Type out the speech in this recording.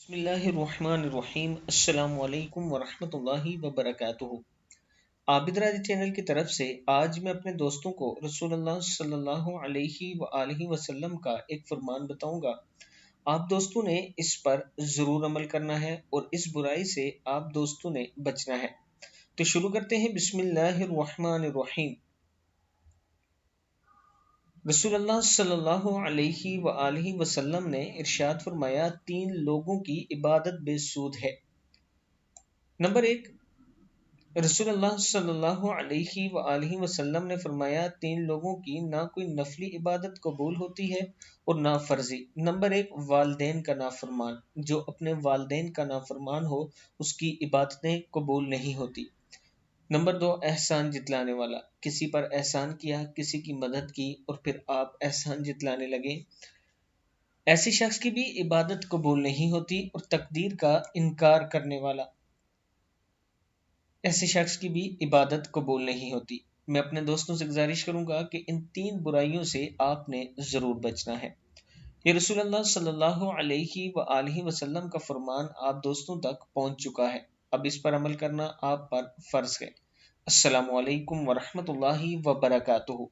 بسم اللہ الرحمن الرحیم۔ السلام علیکم ورحمۃ اللہ وبرکاتہ۔ عابدراج چینل کی طرف سے آج میں اپنے دوستوں کو رسول اللہ صلی اللہ علیہ وآلہ وسلم کا ایک فرمان بتاؤں گا۔ آپ دوستوں نے اس پر ضرور عمل کرنا ہے اور اس برائی سے آپ دوستوں نے بچنا ہے۔ تو شروع کرتے ہیں۔ بسم اللہ الرحمن الرحیم۔ رسول اللہ صلی اللہ علیہ وآلہ وسلم نے ارشاد فرمایا، 3 لوگوں کی عبادت بے سود ہے۔ نمبر 1، رسول اللہ صلی اللہ علیہ وآلہ وسلم نے فرمایا 3 لوگوں کی نہ کوئی نفلی عبادت قبول ہوتی ہے اور نہ فرضی۔ نمبر 1، والدین کا نافرمان۔ جو اپنے والدین کا نافرمان ہو اس کی عبادتیں قبول نہیں ہوتی۔ نمبر 2، احسان جتلانے والا۔ کسی پر احسان کیا، کسی کی مدد کی اور پھر آپ احسان جتلانے لگے، ایسے شخص کی بھی عبادت قبول نہیں ہوتی۔ اور تقدیر کا انکار کرنے والا، ایسے شخص کی بھی عبادت قبول نہیں ہوتی۔ میں اپنے دوستوں سے گزارش کروں گا کہ ان 3 برائیوں سے آپ نے ضرور بچنا ہے۔ یہ رسول اللہ صلی اللہ علیہ وآلہ وسلم کا فرمان آپ دوستوں تک پہنچ چکا ہے۔ اب اس پر عمل کرنا آپ پر فرض ہے۔ السلام علیکم ورحمۃ اللہ وبرکاتہ۔